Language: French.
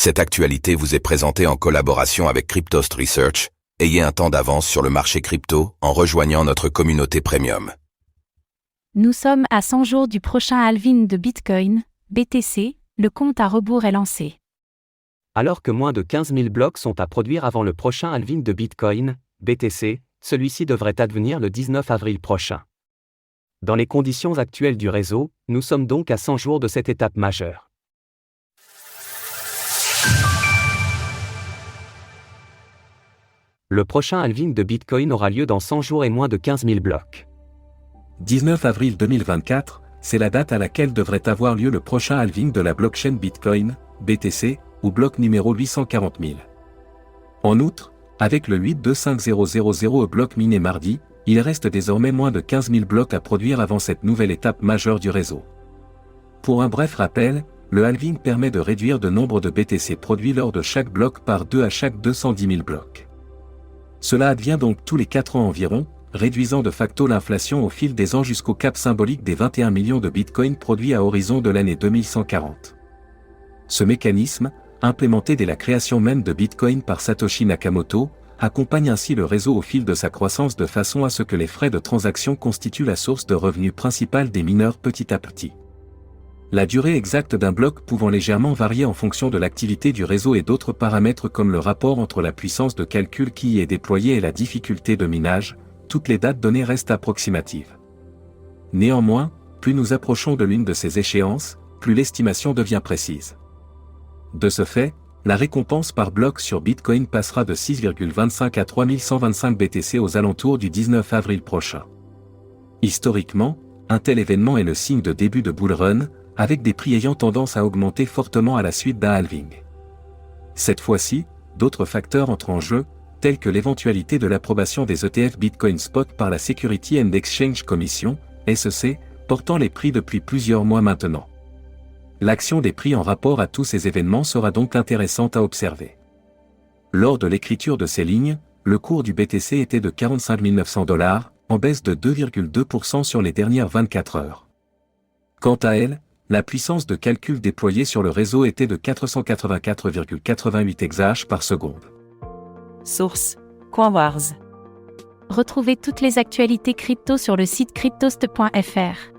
Cette actualité vous est présentée en collaboration avec Cryptost Research. Ayez un temps d'avance sur le marché crypto en rejoignant notre communauté premium. Nous sommes à 100 jours du prochain halving de Bitcoin, BTC, le compte à rebours est lancé. Alors que moins de 15 000 blocs sont à produire avant le prochain halving de Bitcoin, BTC, celui-ci devrait advenir le 19 avril prochain. Dans les conditions actuelles du réseau, nous sommes donc à 100 jours de cette étape majeure. Le prochain halving de Bitcoin aura lieu dans 100 jours et moins de 15 000 blocs. 19 avril 2024, c'est la date à laquelle devrait avoir lieu le prochain halving de la blockchain Bitcoin, BTC, ou bloc numéro 840 000. En outre, avec le 825000 bloc miné mardi, il reste désormais moins de 15 000 blocs à produire avant cette nouvelle étape majeure du réseau. Pour un bref rappel, le halving permet de réduire le nombre de BTC produits lors de chaque bloc par 2 à chaque 210 000 blocs. Cela advient donc tous les 4 ans environ, réduisant de facto l'inflation au fil des ans jusqu'au cap symbolique des 21 millions de bitcoins produits à horizon de l'année 2140. Ce mécanisme, implémenté dès la création même de Bitcoin par Satoshi Nakamoto, accompagne ainsi le réseau au fil de sa croissance de façon à ce que les frais de transaction constituent la source de revenus principale des mineurs petit à petit. La durée exacte d'un bloc pouvant légèrement varier en fonction de l'activité du réseau et d'autres paramètres comme le rapport entre la puissance de calcul qui y est déployée et la difficulté de minage, toutes les dates données restent approximatives. Néanmoins, plus nous approchons de l'une de ces échéances, plus l'estimation devient précise. De ce fait, la récompense par bloc sur Bitcoin passera de 6,25 à 3125 BTC aux alentours du 19 avril prochain. Historiquement, un tel événement est le signe de début de bull run, avec des prix ayant tendance à augmenter fortement à la suite d'un halving. Cette fois-ci, d'autres facteurs entrent en jeu, tels que l'éventualité de l'approbation des ETF Bitcoin Spot par la Security and Exchange Commission, SEC, portant les prix depuis plusieurs mois maintenant. L'action des prix en rapport à tous ces événements sera donc intéressante à observer. Lors de l'écriture de ces lignes, le cours du BTC était de 45 900 $, en baisse de 2,2% sur les dernières 24 heures. Quant à elle, la puissance de calcul déployée sur le réseau était de 484,88 exahash par seconde. Source: CoinWars. Retrouvez toutes les actualités crypto sur le site cryptost.fr.